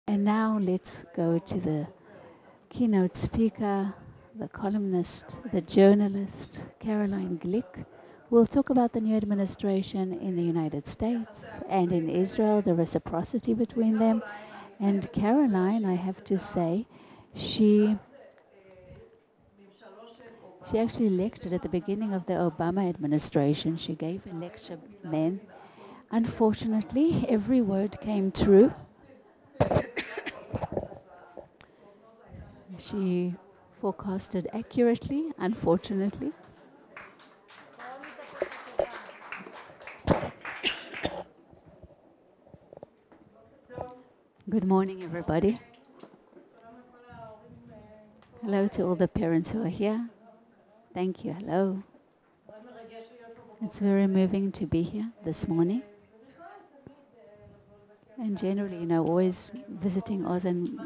And now let's go to the keynote speaker, the columnist, the journalist, Caroline Glick. We'll talk about the new administration in the United States and in Israel, the reciprocity between them. And Caroline, I have to say, she actually lectured at the beginning of the Obama administration. She gave a lecture then. Unfortunately, every word came true. She forecasted accurately, unfortunately. Good morning, everybody. Hello to all the parents who are here. Thank you. Hello. It's very moving to be here this morning. And generally, you know, always visiting Oz and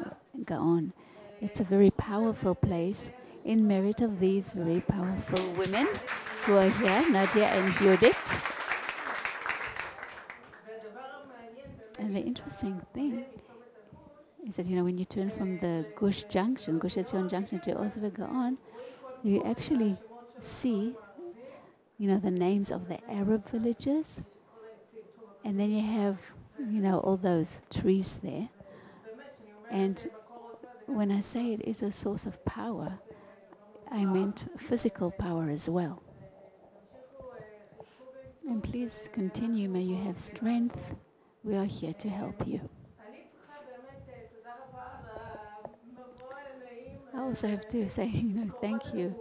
Gaon. It's a very powerful place in merit of these very powerful women who are here, Nadia and Judith. And the interesting thing is that, you know, when you turn from the Gush Junction, Gush Etzion Junction to Oz and Gaon, you actually see, you know, the names of the Arab villages. And then you have, you know, all those trees there. And when I say it is a source of power, I meant physical power as well. And please continue, may you have strength. We are here to help you. I also have to say, you know, thank you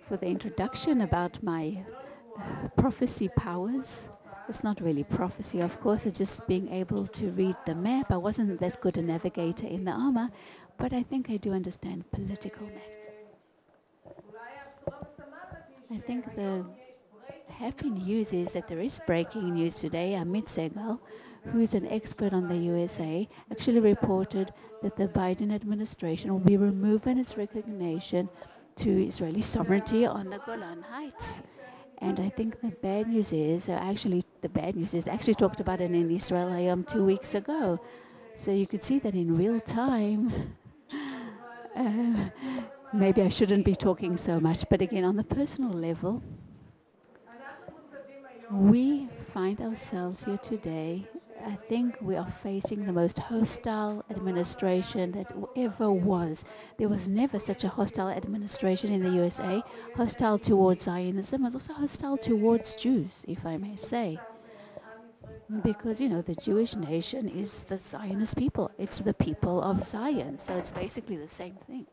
for the introduction about my prophecy powers. It's not really prophecy, of course, it's just being able to read the map. I wasn't that good a navigator in the armor, but I think I do understand political maps. I think the happy news is that there is breaking news today. Amit Segal, who is an expert on the USA, actually reported that the Biden administration will be removing its recognition to Israeli sovereignty on the Golan Heights. And I think the bad news is, they actually talked about it in Israel 2 weeks ago. So you could see that in real time. Maybe I shouldn't be talking so much, but again, on the personal level, we find ourselves here today. I think we are facing the most hostile administration that ever was. There was never such a hostile administration in the USA, hostile towards Zionism and also hostile towards Jews, if I may say. Because, you know, the Jewish nation is the Zionist people. It's the people of Zion, so it's basically the same thing.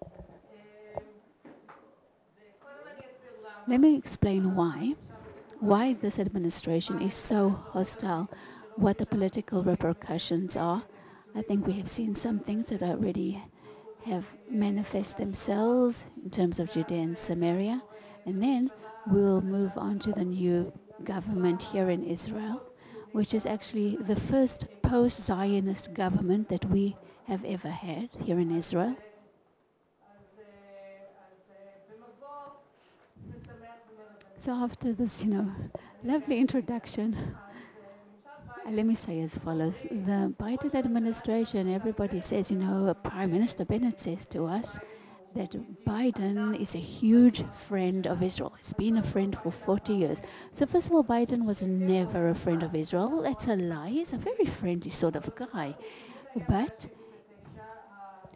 Let me explain why this administration is so hostile, what the political repercussions are. I think we have seen some things that already have manifest themselves in terms of Judea and Samaria. And then we'll move on to the new government here in Israel, which is actually the first post-Zionist government that we have ever had here in Israel. So after this, you know, lovely introduction, let me say as follows. The Biden administration, everybody says, you know, Prime Minister Bennett says to us that Biden is a huge friend of Israel. He's been a friend for 40 years. So first of all, Biden was never a friend of Israel. That's a lie. He's a very friendly sort of guy. But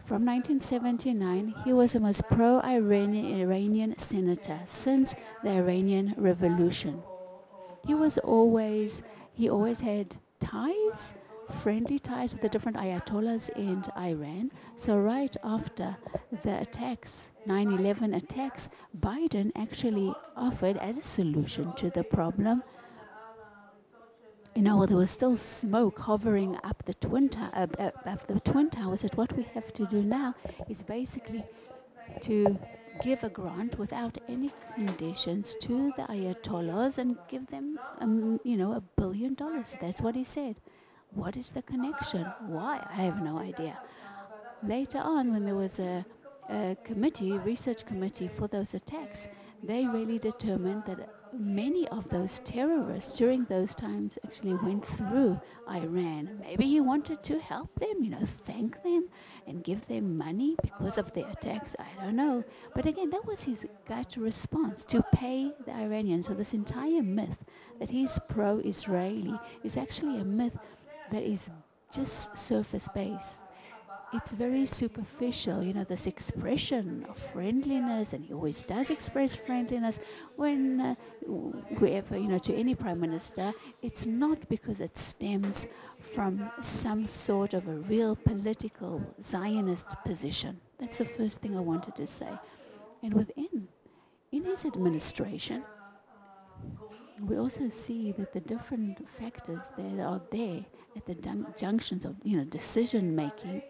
from 1979, he was the most pro-Iranian senator since the Iranian Revolution. He always had ties, friendly ties with the different ayatollahs in Iran. So right after the attacks, 9/11 attacks, Biden actually offered as a solution to the problem. You know, there was still smoke hovering up the Twin Towers, that what we have to do now is basically to give a grant without any conditions to the ayatollahs and give them, you know, $1 billion. That's what he said. What is the connection? Why? I have no idea. Later on, when there was a committee, research committee for those attacks, they really determined that many of those terrorists during those times actually went through Iran. Maybe he wanted to help them, thank them and give them money because of their attacks. I don't know. But again, that was his gut response, to pay the Iranians. So this entire myth that he's pro-Israeli is actually a myth that is just surface based. It's very superficial, this expression of friendliness, and he always does express friendliness when whoever, to any prime minister. It's not because it stems from some sort of a real political Zionist position. That's the first thing I wanted to say. And in his administration, we also see that the different factors that are there at the junctions of, decision making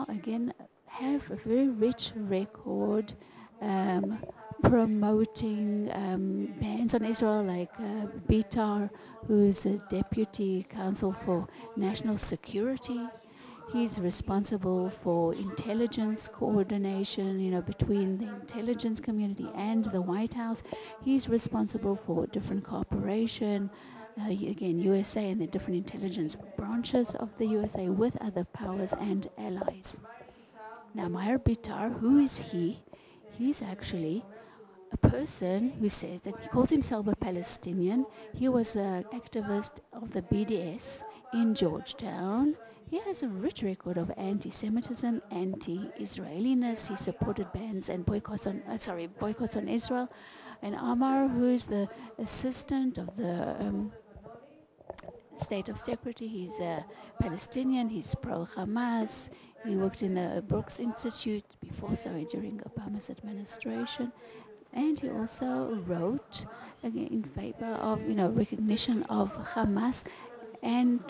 again have a very rich record promoting bans on Israel, like Bitar, who's the Deputy Counsel for National Security. He's responsible for intelligence coordination, between the intelligence community and the White House. He's responsible for different cooperation, again, USA and the different intelligence branches of the USA with other powers and allies. Now, Meir Bitar, who is he? He's actually a person who says that he calls himself a Palestinian. He was an activist of the BDS in Georgetown. He has a rich record of anti-Semitism, anti-Israeliness. He supported bans and boycotts on Israel. And Amar, who is the assistant of the State of Secretary, he's a Palestinian. He's pro-Hamas. He worked in the Brooks Institute during Obama's administration. And he also wrote again in favor of, recognition of Hamas and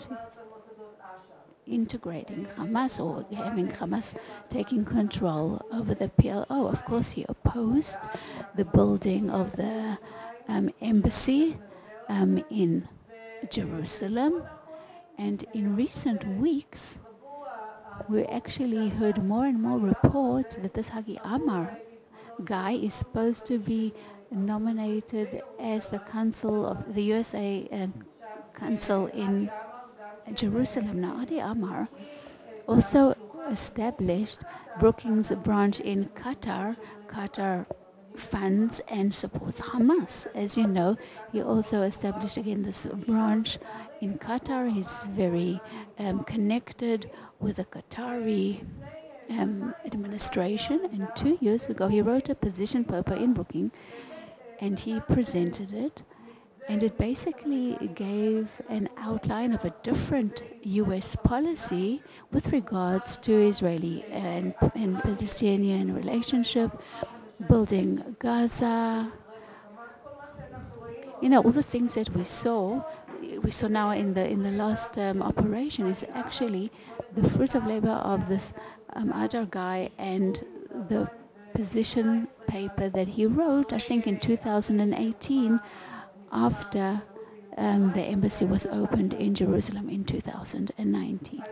integrating Hamas, or having Hamas taking control over the PLO. Of course, he opposed the building of the embassy in Jerusalem. And in recent weeks, we actually heard more and more reports that this Hagi Amar guy is supposed to be nominated as the consul of the USA consul in Jerusalem. Now, Adi Amar also established Brookings branch in Qatar. Qatar funds and supports Hamas. As you know, he also established again this branch in Qatar. He's very connected with the Qatari administration. And 2 years ago, he wrote a position paper in Brookings, and he presented it. And it basically gave an outline of a different U.S. policy with regards to Israeli and Palestinian relationship, building Gaza. All the things that we saw now in the last operation is actually the fruits of labor of this other guy, and the position paper that he wrote, I think in 2018, after the embassy was opened in Jerusalem in 2019.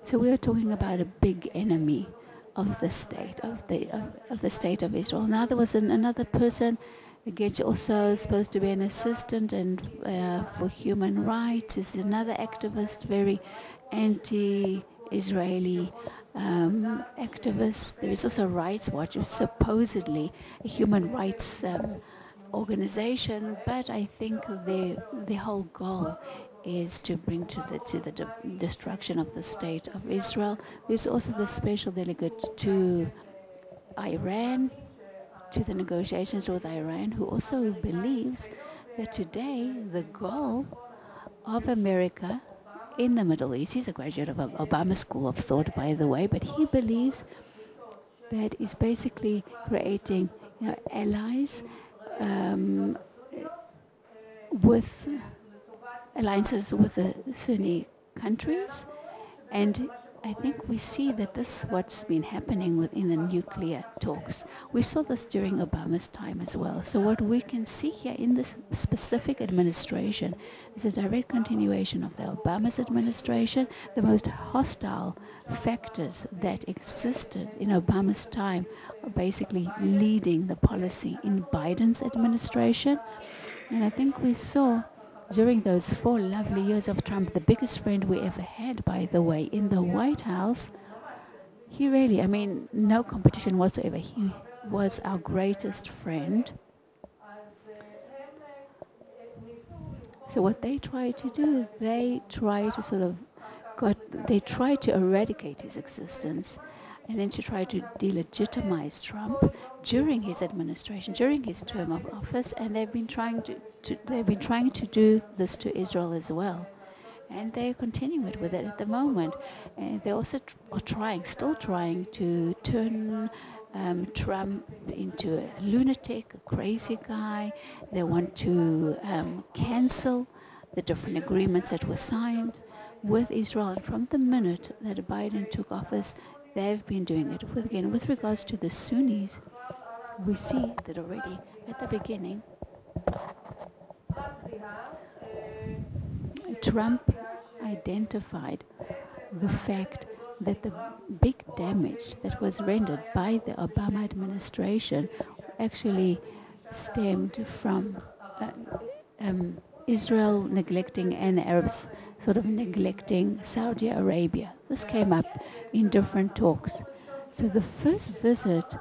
So we are talking about a big enemy of the state of the state of Israel. Now there was another person, again, also supposed to be an assistant and for human rights. Is another activist, very anti-Israeli activist. There is also Rights Watch, who's supposedly a human rights organization, but I think the whole goal is to bring to the destruction of the state of Israel. There's also the special delegate to Iran, to the negotiations with Iran, who also believes that today the goal of America in the Middle East, he's a graduate of Obama School of Thought, by the way, but he believes that is basically creating allies with alliances with the Sunni countries, and I think we see that this is what's been happening within the nuclear talks. We saw this during Obama's time as well. So what we can see here in this specific administration is a direct continuation of the Obama's administration. The most hostile factors that existed in Obama's time are basically leading the policy in Biden's administration. And I think we saw during those 4 lovely years of Trump, the biggest friend we ever had, by the way, in the White House, he really, I mean, no competition whatsoever. He was our greatest friend. So what they try to do, they try to eradicate his existence, and then to try to delegitimize Trump during his administration, during his term of office, and they've been trying to do this to Israel as well, and they're continuing it with it at the moment. And they also are still trying to turn Trump into a lunatic, a crazy guy. They want to cancel the different agreements that were signed with Israel. And from the minute that Biden took office, they've been doing it. With regards to the Sunnis, we see that already at the beginning, Trump identified the fact that the big damage that was rendered by the Obama administration actually stemmed from Israel neglecting and the Arabs sort of neglecting Saudi Arabia. This came up in different talks. So the first visit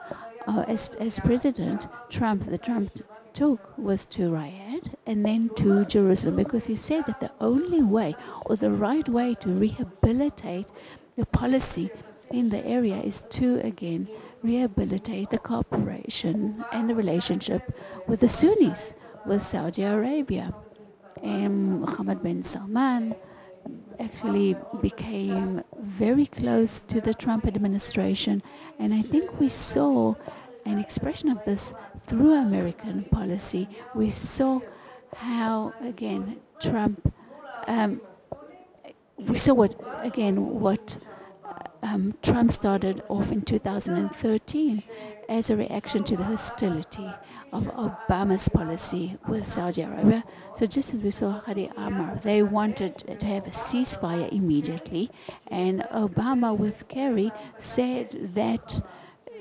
as President Trump, took was to Riyadh and then to Jerusalem, because he said that the only way or the right way to rehabilitate the policy in the area is to again rehabilitate the cooperation and the relationship with the Sunnis, with Saudi Arabia. And Mohammed bin Salman actually became very close to the Trump administration, and I think we saw an expression of this through American policy. We saw how, again, Trump, we saw what Trump started off in 2013 as a reaction to the hostility of Obama's policy with Saudi Arabia. So just as we saw Hadi Amar, they wanted to have a ceasefire immediately, and Obama with Kerry said that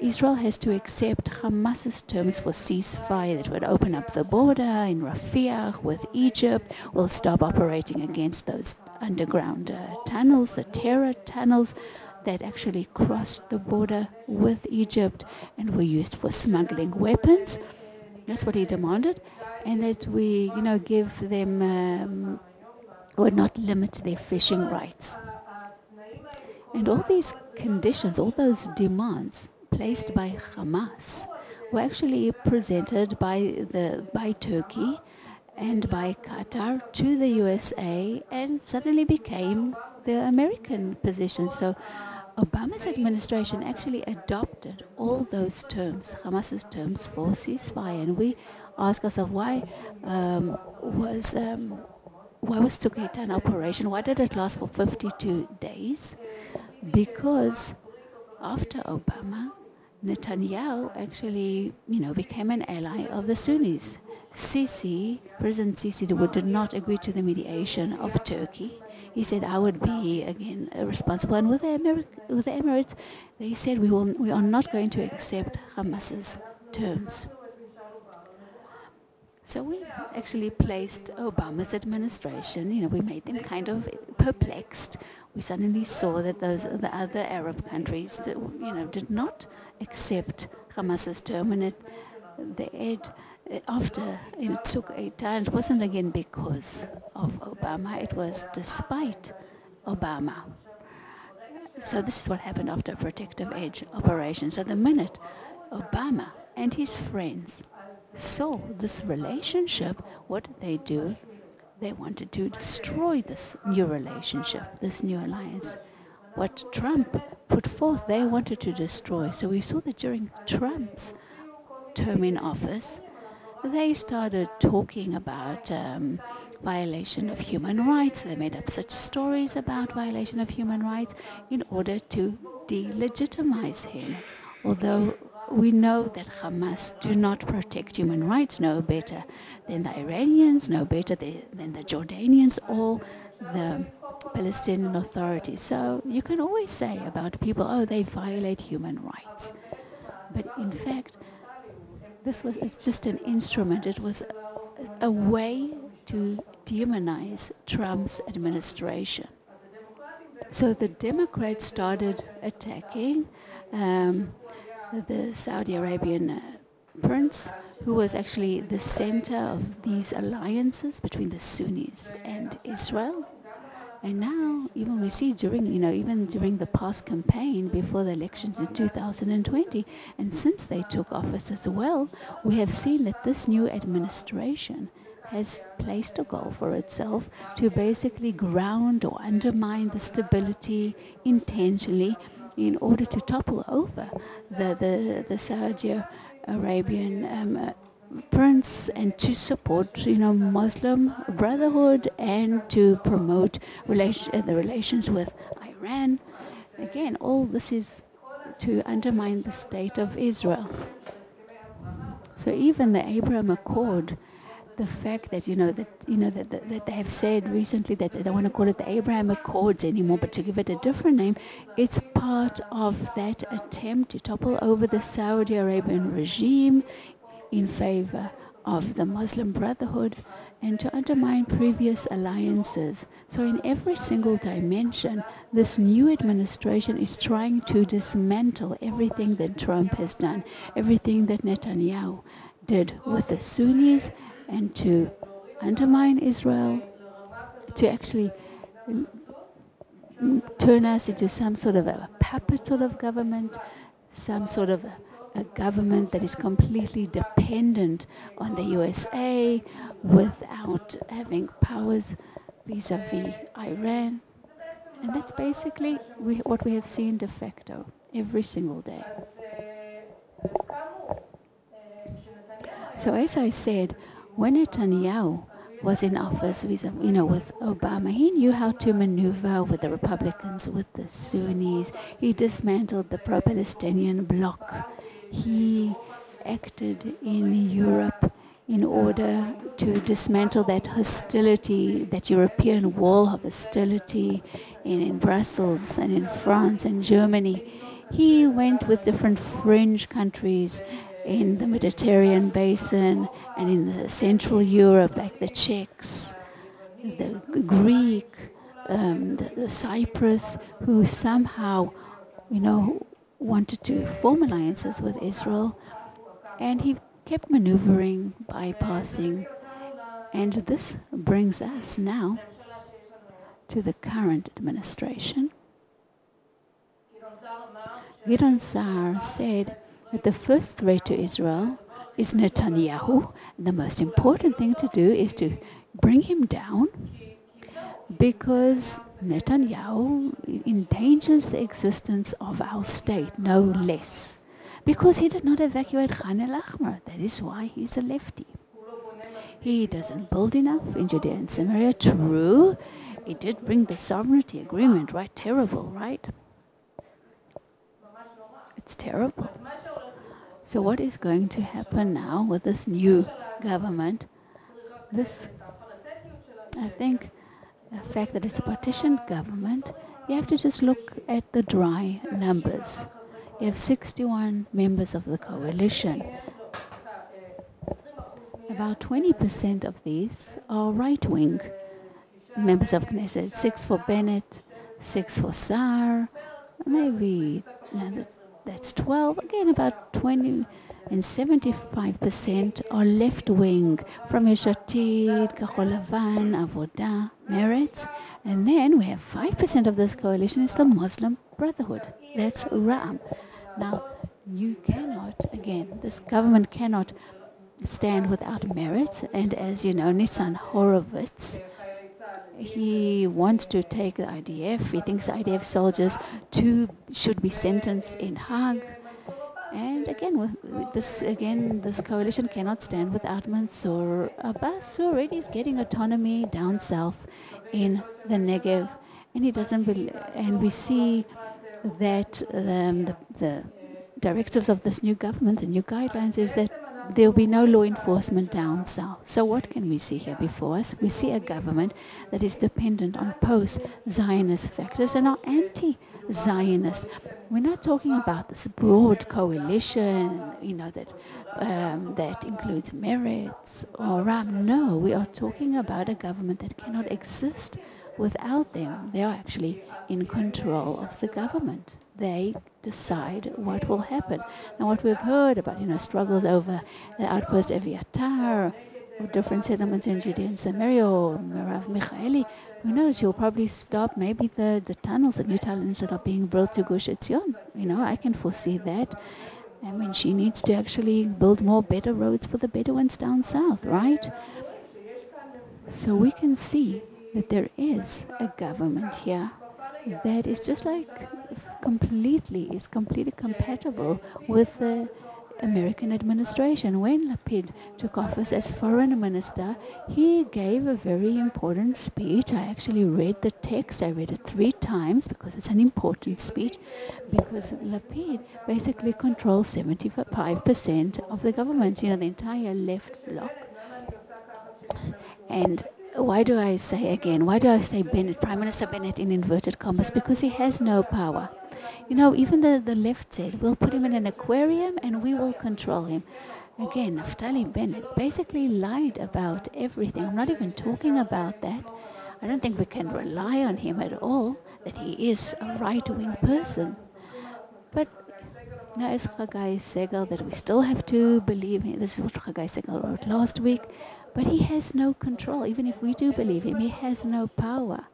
Israel has to accept Hamas's terms for ceasefire that would open up the border in Rafah with Egypt, will stop operating against those underground tunnels, the terror tunnels that actually crossed the border with Egypt and were used for smuggling weapons. That's what he demanded. And that we, give them, or not limit their fishing rights. And all these conditions, all those demands placed by Hamas were actually presented by Turkey and by Qatar to the USA, and suddenly became the American position. So Obama's administration actually adopted all those terms, Hamas's terms for ceasefire, and we ask ourselves why was Tukit an operation? Why did it last for 52 days? Because after Obama, Netanyahu actually, became an ally of the Sunnis. President Sisi did not agree to the mediation of Turkey. He said, I would be, again, responsible. And with the Emirates, they said, we are not going to accept Hamas's terms. So we actually placed Obama's administration, we made them kind of perplexed. We suddenly saw that the other Arab countries, did not accept Hamas's term, and it took a time. It wasn't again because of Obama, it was despite Obama. So this is what happened after a protective edge operation. So the minute Obama and his friends saw this relationship, what did they do? They wanted to destroy this new relationship, this new alliance. What Trump put forth, they wanted to destroy. So we saw that during Trump's term in office, they started talking about violation of human rights. They made up such stories about violation of human rights in order to delegitimize him. Although we know that Hamas do not protect human rights no better than the Iranians, no better than the Jordanians or the Palestinian Authority. So you can always say about people, oh, they violate human rights. But in fact, it's just an instrument. It was a way to demonize Trump's administration. So the Democrats started attacking the Saudi Arabian prince, who was actually the center of these alliances between the Sunnis and Israel. And now, even we see even during the past campaign before the elections in 2020, and since they took office as well, we have seen that this new administration has placed a goal for itself to basically ground or undermine the stability intentionally in order to topple over the Saudi Arabian prince and to support, Muslim Brotherhood and to promote the relations with Iran. Again, all this is to undermine the state of Israel. So even the Abraham Accord, the fact that that they have said recently that they don't want to call it the Abraham Accords anymore, but to give it a different name, it's part of that attempt to topple over the Saudi Arabian regime in favor of the Muslim Brotherhood and to undermine previous alliances. So in every single dimension, this new administration is trying to dismantle everything that Trump has done, everything that Netanyahu did with the Sunnis, and to undermine Israel, to actually turn us into some sort of a puppet sort of government, some sort of a government that is completely dependent on the USA without having powers vis-a-vis Iran. And that's basically what we have seen de facto every single day. So as I said, when Netanyahu was in office with Obama, he knew how to maneuver with the Republicans, with the Sunnis. He dismantled the pro-Palestinian bloc. He acted in Europe in order to dismantle that hostility, that European wall of hostility in Brussels and in France and Germany. He went with different fringe countries in the Mediterranean basin and in the Central Europe, like the Czechs, the Greek, the Cyprus, who somehow, wanted to form alliances with Israel. And he kept maneuvering, bypassing. And this brings us now to the current administration. Golan Heights said that the first threat to Israel is Netanyahu. And the most important thing to do is to bring him down, because Netanyahu endangers the existence of our state, no less. Because he did not evacuate Khan el-Ahmar. That is why he's a lefty. He doesn't build enough in Judea and Samaria. True, he did bring the sovereignty agreement, right? Terrible, right? It's terrible. So what is going to happen now with this new government? I think, the fact that it's a partition government, you have to just look at the dry numbers. You have 61 members of the coalition. About 20% of these are right-wing members of Knesset. 6 for Bennett, 6 for Saar, maybe that's 12. Again, about 20 and 75% are left-wing from Yesh Atid, Kahol Lavan, Avodah, Meretz. And then we have 5% of this coalition is the Muslim Brotherhood. That's Ram. Now, you cannot, again, this government cannot stand without Meretz. And as you know, Nissan Horowitz, he wants to take the IDF. He thinks the IDF soldiers should be sentenced in Hague. And again, this coalition cannot stand without Mansour Abbas, who already is getting autonomy down south in the Negev, and he doesn't. And we see that the directives of this new government, the new guidelines, is that there will be no law enforcement down south. So what can we see here before us? We see a government that is dependent on post-Zionist factors and are anti-Zionist. We're not talking about this broad coalition, that includes Meretz or Ram. No, we are talking about a government that cannot exist without them. They are actually in control of the government. They decide what will happen. And what we've heard about, struggles over the outpost Eviatar, or different settlements in Judea and Samaria, or Merav Michaeli, who knows, she'll probably stop maybe the tunnels, the new tunnels that are being built to Gush Etzion. I can foresee that. I mean, she needs to actually build better roads for the Bedouins down south, right? So we can see that there is a government here that is just like completely compatible with the American administration. When Lapid took office as foreign minister, he gave a very important speech. I actually read the text. I read it 3 times because it's an important speech, because Lapid basically controls 75% of the government, the entire left bloc. And why do I say Bennett, Prime Minister Bennett in inverted commas? Because he has no power. Even the left said, we'll put him in an aquarium and we will control him. Again, Naftali Bennett basically lied about everything. I'm not even talking about that. I don't think we can rely on him at all, that he is a right-wing person. But now it's Chagai Segal that we still have to believe him. This is what Chagai Segal wrote last week. But he has no control. Even if we do believe him, he has no power.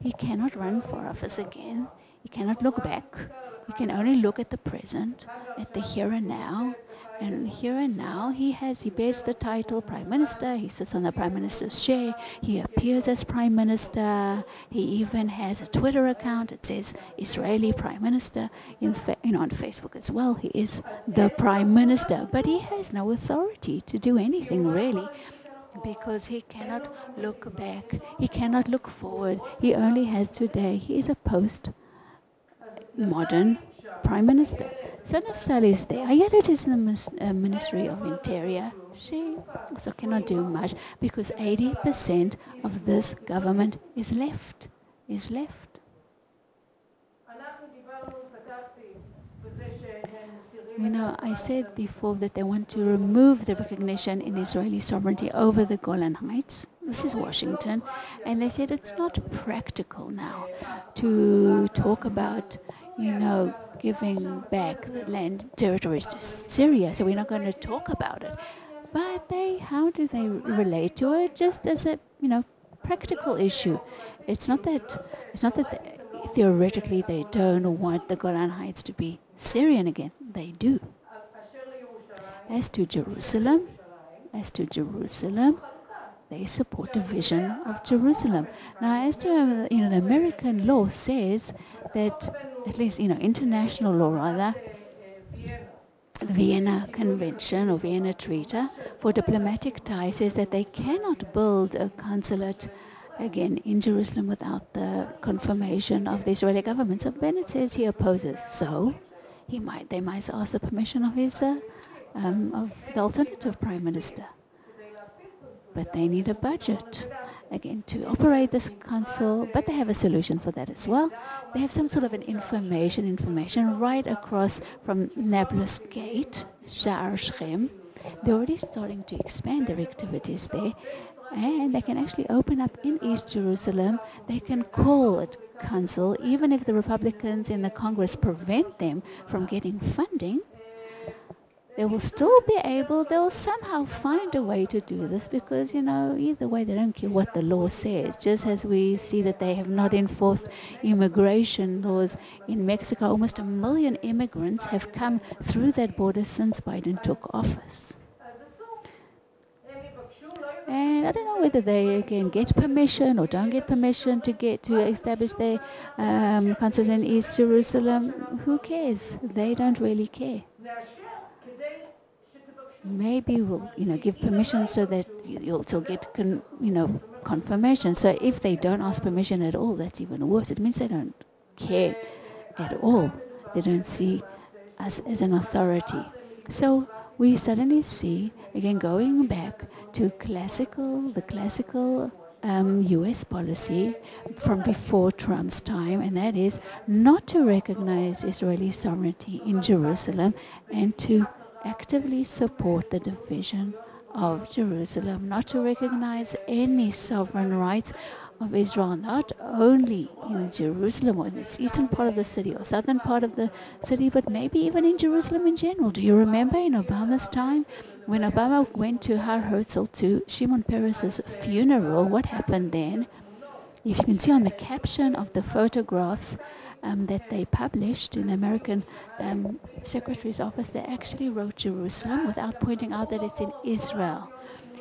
He cannot run for office again. He cannot look back. He can only look at the present, at the here and now. And here and now, he bears the title Prime Minister. He sits on the Prime Minister's chair. He appears as Prime Minister. He even has a Twitter account. It says Israeli Prime Minister. On Facebook as well, he is the Prime Minister. But he has no authority to do anything, really, because he cannot look back. He cannot look forward. He only has today. He is a post-modern Prime Minister. So Naftali is there. Ayelet is in the Ministry of Interior. She also cannot do much because 80% of this government is left. I said before that they want to remove the recognition in Israeli sovereignty over the Golan Heights. This is Washington. And they said it's not practical now to talk about, giving back the land territories to Syria. So we're not going to talk about it. But how do they relate to it? Just as a, practical issue. It's not that theoretically they don't want the Golan Heights to be Syrian again. They do. As to Jerusalem, they support division of Jerusalem. Now, as to the American law says that, at least international law rather, the Vienna Convention or Vienna Treaty for diplomatic ties says that they cannot build a consulate again in Jerusalem without the confirmation of the Israeli government. So Bennett says he opposes. So they might ask the permission of the alternative prime minister. But they need a budget, again, to operate this council, but they have a solution for that as well. They have some sort of an information right across from Nablus Gate, Sha'ar Shechem. They're already starting to expand their activities there, and they can actually open up in East Jerusalem. They can call it council, even if the Republicans in the Congress prevent them from getting funding. They will still be able, they'll somehow find a way to do this because, either way they don't care what the law says. Just as we see that they have not enforced immigration laws in Mexico, almost 1 million immigrants have come through that border since Biden took office. And I don't know whether they can get permission or don't get permission to establish their consulate in East Jerusalem. Who cares? They don't really care. maybe we'll, give permission so that you'll still get, confirmation. So if they don't ask permission at all, that's even worse. It means they don't care at all. They don't see us as an authority. So we suddenly see, again, going back to the classical US policy from before Trump's time, and that is not to recognize Israeli sovereignty in Jerusalem and to actively support the division of Jerusalem, not to recognize any sovereign rights of Israel, not only in Jerusalem or in the eastern part of the city or southern part of the city, but maybe even in Jerusalem in general. Do you remember in Obama's time when Obama went to Har Herzl to Shimon Peres's funeral? What happened then? If you can see on the caption of the photographs that they published in the American Secretary's office, they actually wrote Jerusalem without pointing out that it's in Israel.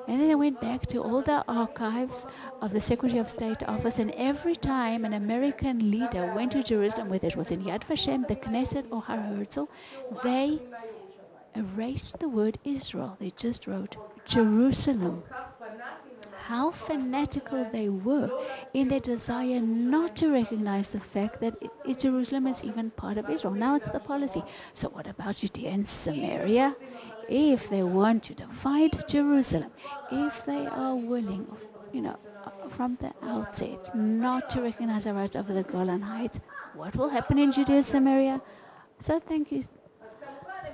And then they went back to all the archives of the Secretary of State office, and every time an American leader went to Jerusalem, whether it was in Yad Vashem, the Knesset, or Har Herzl, they erased the word Israel. They just wrote Jerusalem. How fanatical they were in their desire not to recognize the fact that Jerusalem is even part of Israel. Now it's the policy. So what about Judea and Samaria? If they want to divide Jerusalem, if they are willing, from the outset, not to recognize our rights over the Golan Heights, what will happen in Judea and Samaria? So thank you.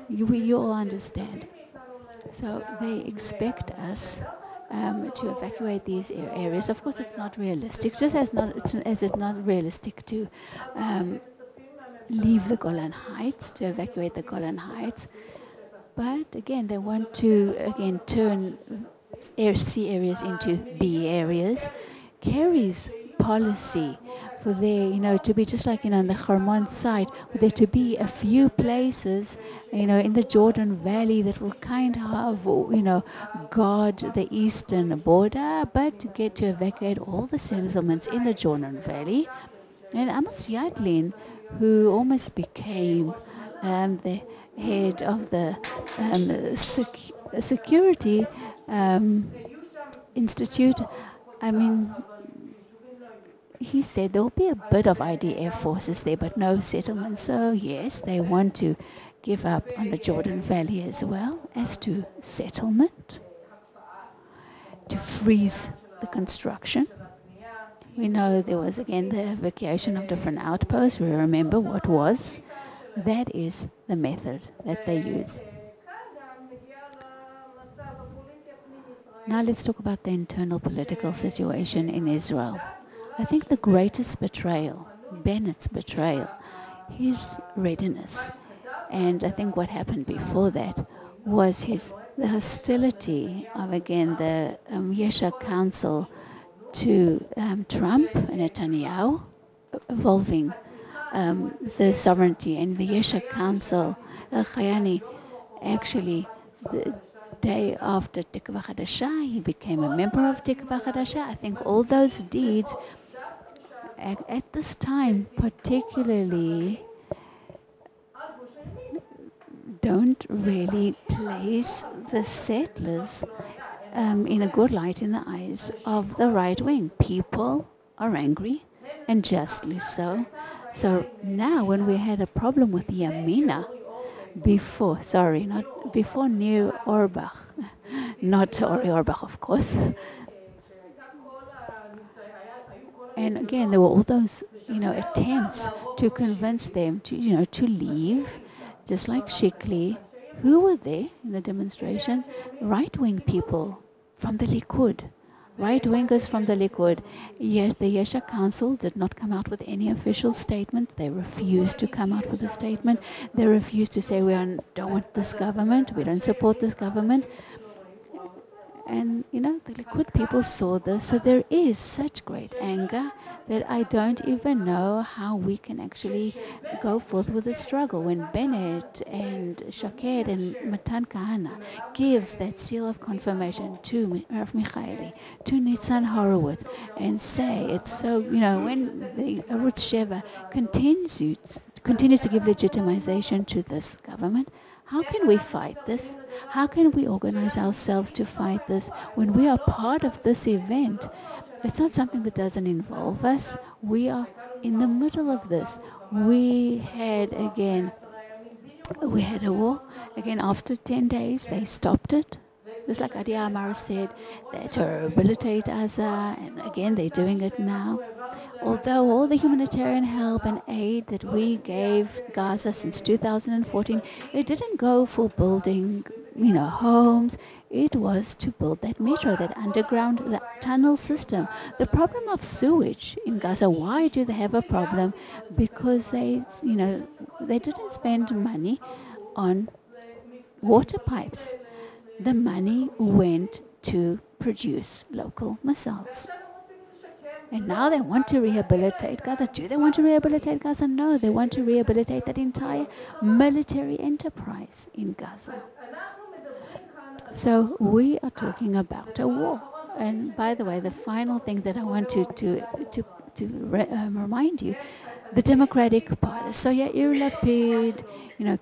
You all understand. So they expect us to evacuate these areas. Of course, it's not realistic, just as it's not realistic to leave the Golan Heights, to evacuate the Golan Heights. But again, they want to turn C areas into B areas. Kerry's policy for there, to be just like, in the Hermon site, for there to be a few places, in the Jordan Valley that will kind of, guard the eastern border, but to get to evacuate all the settlements in the Jordan Valley. And Amos Yadlin, who almost became the head of the security institute, he said there will be a bit of IDF forces there, but no settlements. So yes, they want to give up on the Jordan Valley as well as to settlement, to freeze the construction. We know there was again the evacuation of different outposts. We remember what was. That is the method that they use. Now let's talk about the internal political situation in Israel. I think the greatest betrayal, Bennett's betrayal, his readiness, and I think what happened before that was the hostility of, again, the Yesha Council to Trump and Netanyahu, involving the sovereignty. And the Yesha Council, Chayani, actually, the day after Tikva Hadashah, he became a member of Tikva Hadashah. I think all those deeds, at this time particularly, don't really place the settlers in a good light in the eyes of the right wing. People are angry, and justly so. So now when we had a problem with Yamina, before Nir Orbach, not Ori Orbach, of course. And again, there were all those, attempts to convince them to leave, just like Shikli. Who were there in the demonstration? Right-wing people from the Likud. Right-wingers from the Likud. Yet the Yesha Council did not come out with any official statement. They refused to come out with a statement. They refused to say, we don't want this government, we don't support this government. And, the Likud people saw this. So there is such great anger that I don't even know how we can actually go forth with the struggle. When Bennett and Shaked and Matan Kahana gives that seal of confirmation to Rav Michaeli, to Nitzan Horowitz, and say it's so, when the Arutz Sheva continues to give legitimization to this government, How can we fight this? How can we organize ourselves to fight this when we are part of this event? It's not something that doesn't involve us. We are in the middle of this. We had a war. Again, after 10 days, they stopped it. Just like Adi Amar said, they had to rehabilitate Gaza, and again, they're doing it now. Although all the humanitarian help and aid that we gave Gaza since 2014, it didn't go for building, homes. It was to build that metro, that underground tunnel system. The problem of sewage in Gaza, why do they have a problem? Because they didn't spend money on water pipes. The money went to produce local missiles. And now they want to rehabilitate Gaza. Do they want to rehabilitate Gaza? No, they want to rehabilitate that entire military enterprise in Gaza. So we are talking about a war. And by the way, the final thing that I want to remind you, the Democratic Party. So Yair Lapid,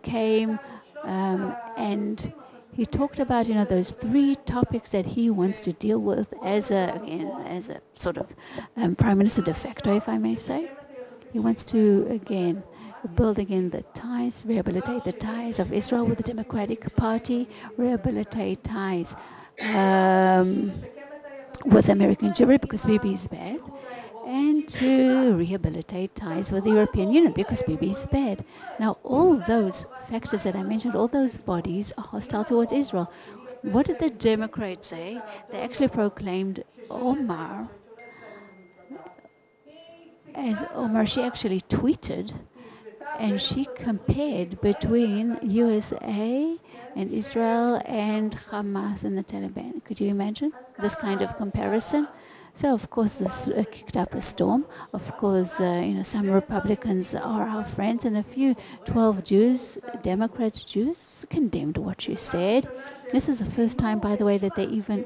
came and he talked about, those 3 topics that he wants to deal with as a sort of Prime Minister de facto, if I may say. He wants to, build the ties, rehabilitate the ties of Israel with the Democratic Party, rehabilitate ties with American Jewry because Bibi is bad, and to rehabilitate ties with the European Union because Bibi is bad. Now, all those factors that I mentioned, all those bodies are hostile towards Israel. What did the Democrats say? They actually proclaimed Omar, she actually tweeted, and she compared between USA and Israel and Hamas and the Taliban. Could you imagine this kind of comparison? So, of course, this kicked up a storm. Of course, some Republicans are our friends, and a few 12 Jews, Democrat Jews, condemned what you said. This is the first time, by the way, that they even,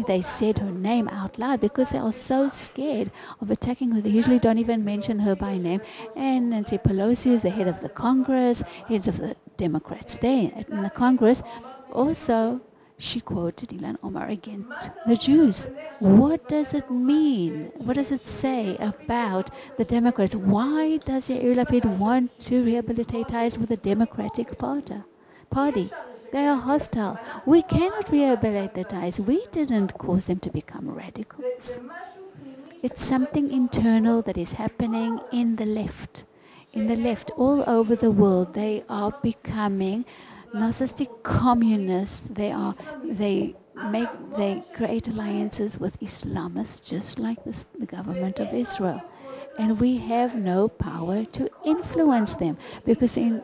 they said her name out loud because they are so scared of attacking her. They usually don't even mention her by name. And Nancy Pelosi is the head of the Congress, heads of the Democrats there in the Congress. Also, she quoted Ilan Omar against the Jews. What does it mean? What does it say about the Democrats? Why does Yair Lapid want to rehabilitate ties with the Democratic Party? They are hostile. We cannot rehabilitate the ties. We didn't cause them to become radicals. It's something internal that is happening in the left. In the left, all over the world, they are becoming narcissistic communists. They create alliances with Islamists, just like the government of Israel, and we have no power to influence them because the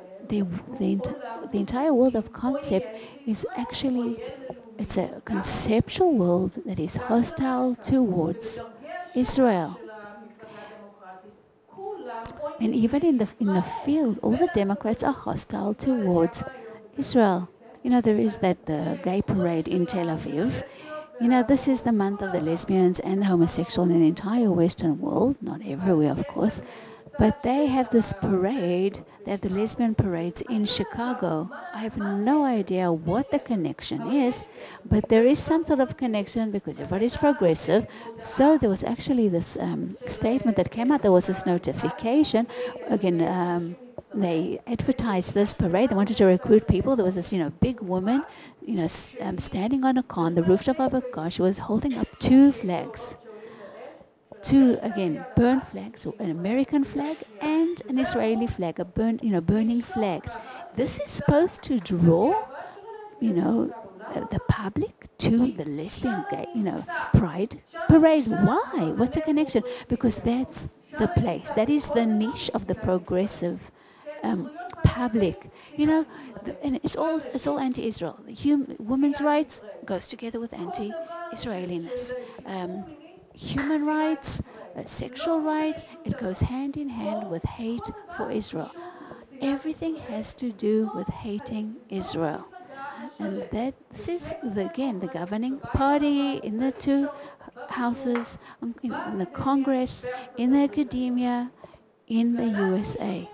entire world of concept is actually it's a conceptual world that is hostile towards Israel. And even in the field, all the Democrats are hostile towards Israel. There is the gay parade in Tel Aviv. This is the month of the lesbians and the homosexual in the entire Western world, not everywhere, of course. But they have this parade, they have the lesbian parades in Chicago. I have no idea what the connection is, but there is some sort of connection because everybody's progressive. So there was actually this statement that came out, there was this notification. Again, they advertised this parade, they wanted to recruit people. There was this, big woman, standing on a car, on the rooftop of a car. She was holding up 2 flags. 2, again, burnt flags, an American flag and an Israeli flag, burning flags. This is supposed to draw, the public to the lesbian gay, pride parade. Why? What's the connection? Because that's the place. That is the niche of the progressive public. And it's all anti-Israel. Women's rights goes together with anti-Israeliness. Human rights, sexual rights, it goes hand in hand with hate for Israel. Everything has to do with hating Israel. And this is, the governing party in the 2 houses, in the Congress, in the academia, in the USA.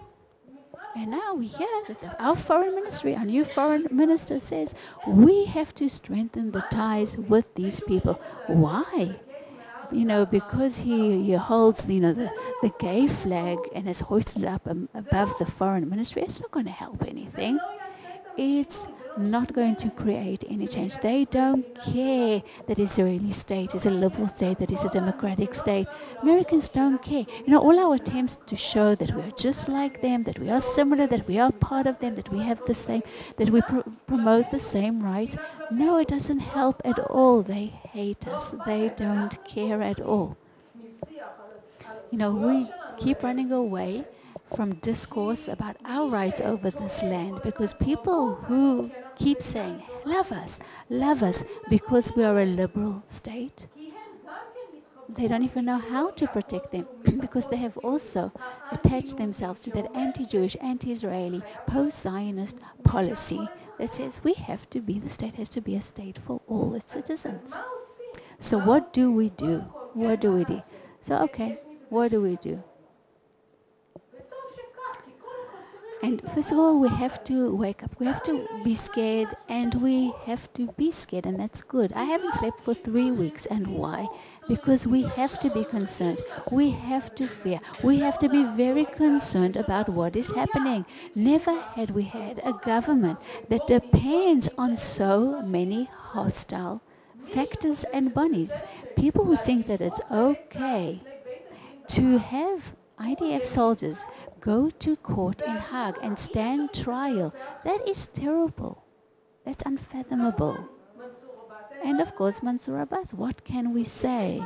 And now we hear that our foreign ministry, our new foreign minister says, we have to strengthen the ties with these people. Why? Because he holds, the gay flag and has hoisted it up above the foreign ministry, it's not going to help anything. It's not going to create any change. They don't care that Israeli state is a liberal state, that is a democratic state. Americans don't care. All our attempts to show that we are just like them, that we are similar, that we are part of them, that we have the same, that we promote the same rights. No, it doesn't help at all. They hate us. They don't care at all. We keep running away from discourse about our rights over this land because people who keep saying, love us because we are a liberal state, they don't even know how to protect them because they have also attached themselves to that anti-Jewish, anti-Israeli, post-Zionist policy that says the state has to be a state for all its citizens. So what do we do? So, okay, what do we do? And first of all, we have to wake up. We have to be scared, and we have to be scared, and that's good. I haven't slept for 3 weeks, and why? Because we have to be concerned. We have to fear. We have to be very concerned about what is happening. Never had we had a government that depends on so many hostile factors and bodies. People who think that it's okay to have IDF soldiers go to court in Hague and stand trial, that is terrible. That's unfathomable. And of course, Mansour Abbas, what can we say?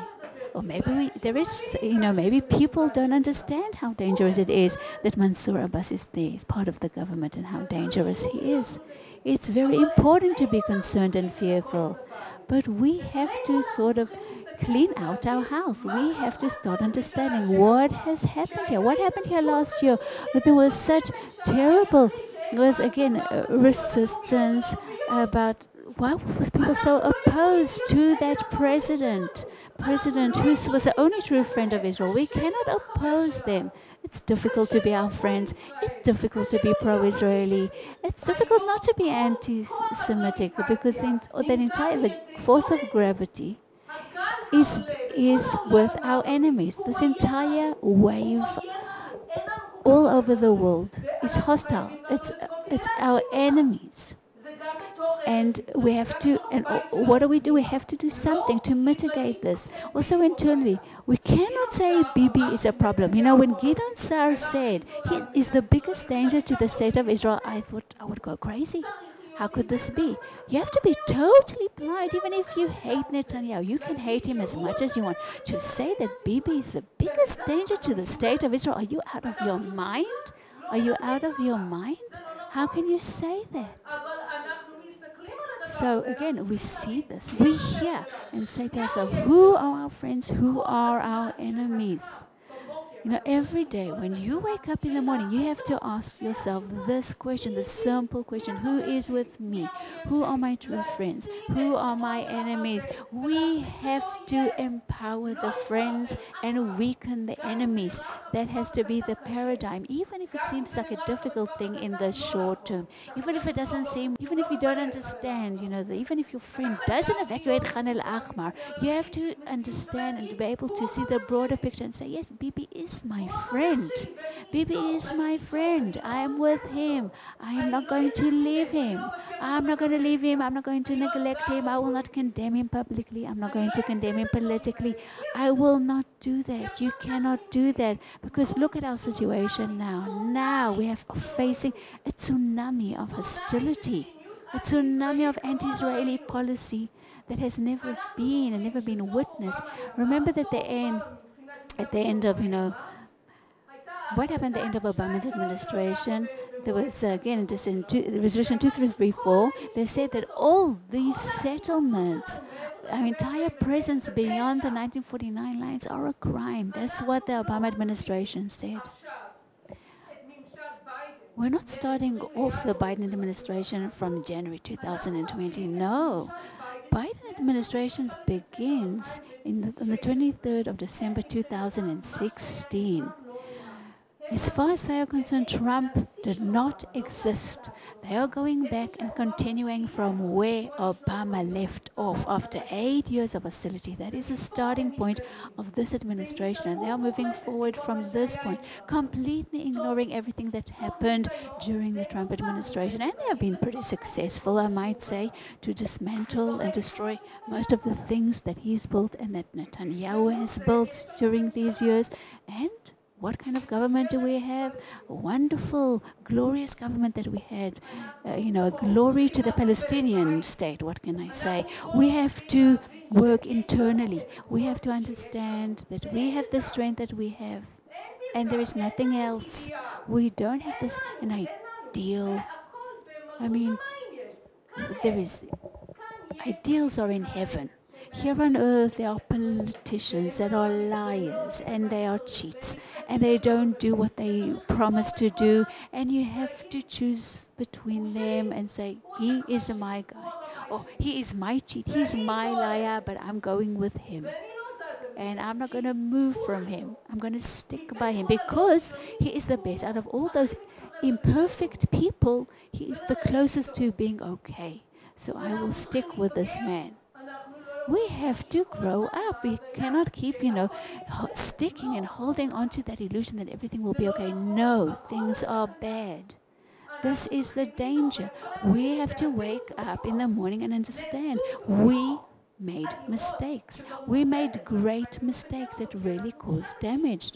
Or maybe maybe people don't understand how dangerous it is that Mansour Abbas is there, is part of the government, and how dangerous he is. It's very important to be concerned and fearful, but we have to sort of clean out our house. We have to start understanding what has happened here. What happened here last year? But there was such terrible, resistance about why was people so opposed to that president who was the only true friend of Israel. We cannot oppose them. It's difficult to be our friends. It's difficult to be pro-Israeli. It's difficult not to be anti-Semitic because the force of gravity is with our enemies. This entire wave all over the world is hostile. It's our enemies. And we have to, and what do? We have to do something to mitigate this. Also internally, we cannot say Bibi is a problem. When Gideon Sa'ar said he is the biggest danger to the state of Israel, I thought I would go crazy. How could this be? You have to be totally blind, even if you hate Netanyahu. You can hate him as much as you want. To say that Bibi is the biggest danger to the state of Israel, are you out of your mind? Are you out of your mind? How can you say that? So again, we see this, we hear and say to ourselves, who are our friends, who are our enemies? Every day when you wake up in the morning, you have to ask yourself this question, this simple question: who is with me? Who are my true friends? Who are my enemies? We have to empower the friends and weaken the enemies. That has to be the paradigm, even if it seems like a difficult thing in the short term. Even if it doesn't seem, even if you don't understand, even if your friend doesn't evacuate Khan al-Ahmar, you have to understand and be able to see the broader picture and say, yes, Bibi is my friend. Bibi is my friend. I am with him. I am not going to leave him. I'm not going to leave him. I'm not going to neglect him. I will not condemn him publicly. I'm not going to condemn him politically. I will not do that. You cannot do that, because look at our situation now. Now we are facing a tsunami of hostility, a tsunami of anti-Israeli policy that has never been witnessed. Remember that at the end of, what happened at the end of Obama's administration? There was, again, just in Resolution 2334, they said that all these settlements, our entire presence beyond the 1949 lines, are a crime. That's what the Obama administration said. We're not starting off the Biden administration from January 2020. No. Biden administration begins on the 23rd of December 2016. As far as they are concerned, Trump did not exist. They are going back and continuing from where Obama left off after 8 years of hostility. That is the starting point of this administration, and they are moving forward from this point, completely ignoring everything that happened during the Trump administration. And they have been pretty successful, I might say, to dismantle and destroy most of the things that he's built and that Netanyahu has built during these years. And what kind of government do we have? A wonderful, glorious government that we had. A glory to the Palestinian state. What can I say? We have to work internally. We have to understand that we have the strength that we have, and there is nothing else. We don't have an ideal. I mean, ideals are in heaven. Here on earth, there are politicians that are liars and they are cheats and they don't do what they promise to do. And you have to choose between them and say, he is my guy, or he is my cheat, he's my liar, but I'm going with him. And I'm not going to move from him. I'm going to stick by him because he is the best. Out of all those imperfect people, he is the closest to being okay. So I will stick with this man. We have to grow up. We cannot keep, sticking and holding on to that illusion that everything will be okay. No, things are bad. This is the danger. We have to wake up in the morning and understand we made mistakes. We made great mistakes that really caused damage.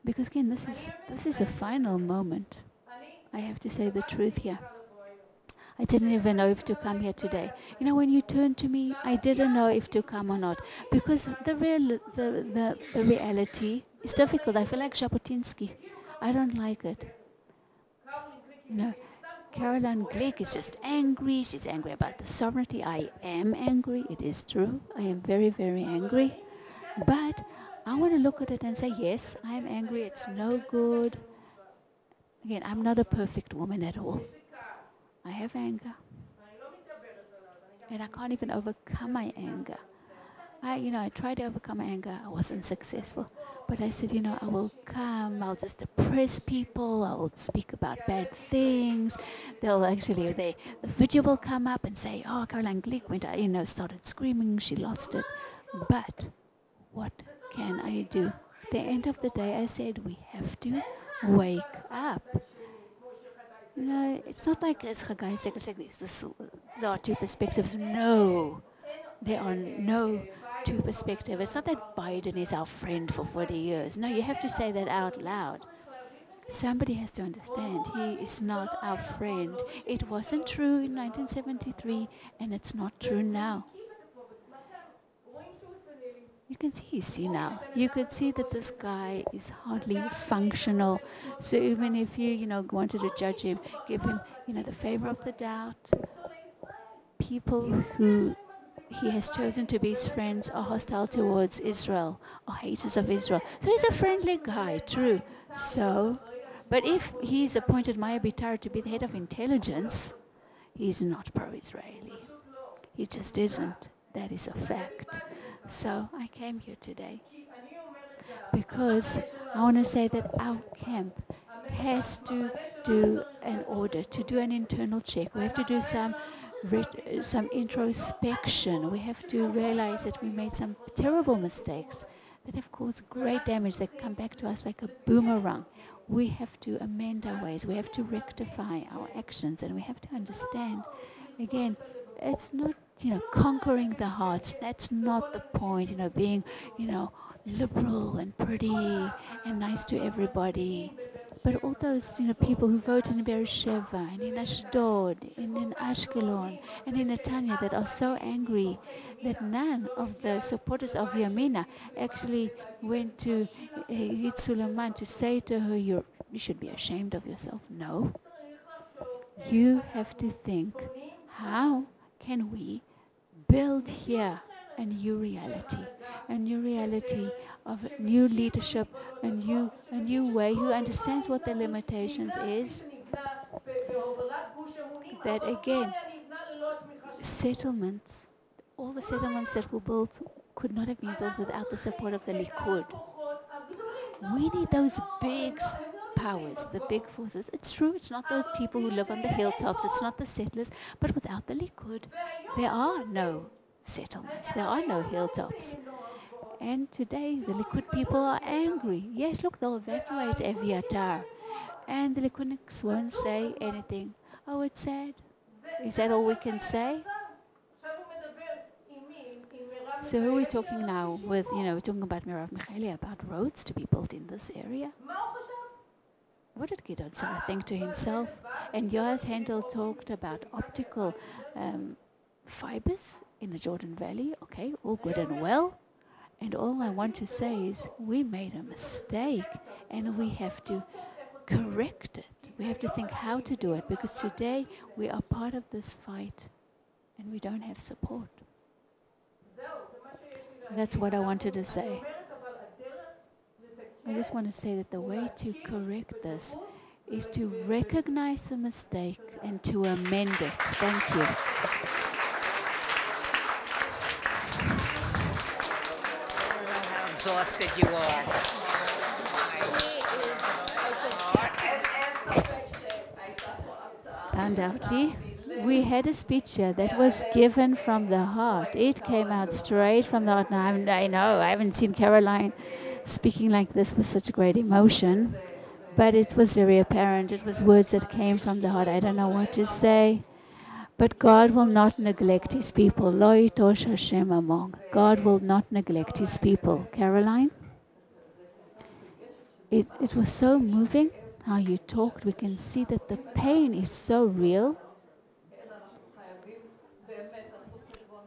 Because again, this is the final moment. I have to say the truth here. I didn't even know if to come here today. When you turned to me, I didn't know if to come or not. Because the reality is difficult. I feel like Jabotinsky. I don't like it. Golan Glick is just angry. She's angry about the sovereignty. I am angry. It is true. I am very, very angry. But I want to look at it and say, yes, I am angry. It's no good. Again, I'm not a perfect woman at all. I have anger. And I can't even overcome my anger. I tried to overcome my anger. I wasn't successful. But I said, I will come. I'll just depress people. I'll speak about bad things. The video will come up and say, oh, Golan Glick went out, started screaming. She lost it. But what can I do? At the end of the day, I said, we have to wake up. It's not like as Chagai said like this. There are two perspectives. No, there are no two perspectives. It's not that Biden is our friend for 40 years. No, you have to say that out loud. Somebody has to understand he is not our friend. It wasn't true in 1973, and it's not true now. You can see he's senile. You could see that this guy is hardly functional. So even if you, wanted to judge him, give him, the favor of the doubt, people who he has chosen to be his friends are hostile towards Israel, are haters of Israel. So he's a friendly guy, true. So, but if he's appointed Maya Bitar to be the head of intelligence, he's not pro-Israeli. He just isn't. That is a fact. So I came here today because I want to say that our camp has to do an audit, to do an internal check. We have to do some introspection. We have to realize that we made some terrible mistakes that have caused great damage that come back to us like a boomerang. We have to amend our ways. We have to rectify our actions, and we have to understand, again, it's not, conquering the hearts. That's not the point, being, liberal and pretty and nice to everybody. But all those, people who vote in Beersheba and in Ashdod, and in Ashkelon, and in Netanyahus that are so angry that none of the supporters of Yamina actually went to Hit Suleiman to say to her, you should be ashamed of yourself. No. You have to think, how can we build here a new reality of new leadership, a new way, who understands what the limitations is, that again, settlements, all the settlements that were built could not have been built without the support of the Likud. We need those big powers, the big forces. It's true, it's not those people who live on the hilltops, it's not the settlers, but without the Likud, there are no settlements, there are no hilltops. And today, the Likud people are angry. Yes, look, they'll evacuate Eviatar. And the Likudniks won't say anything. Oh, it's sad. Is that all we can say? So who are we talking now with, we're talking about Mirav Michaeli, about roads to be built in this area? What did Gideon Sa'ar think to himself? And Yoaz Handel talked about optical fibers in the Jordan Valley. Okay, all good and well. And all I want to say is we made a mistake and we have to correct it. We have to think how to do it, because today we are part of this fight and we don't have support. That's what I wanted to say. I just want to say that the way to correct this is to recognize the mistake and to amend it. Thank you. How exhausted you are. Undoubtedly. We had a speech here that was given from the heart. It came out straight from the heart. Now, I haven't seen Caroline speaking like this with such great emotion, but it was very apparent. It was words that came from the heart. I don't know what to say, but God will not neglect his people. Lo yitosh Hashem among. God will not neglect his people. Caroline? It was so moving how you talked. We can see that the pain is so real.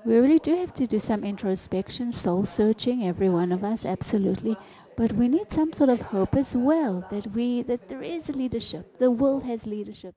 We really do have to do some introspection, soul searching, every one of us, absolutely. But we need some sort of hope as well, that there is leadership. The world has leadership.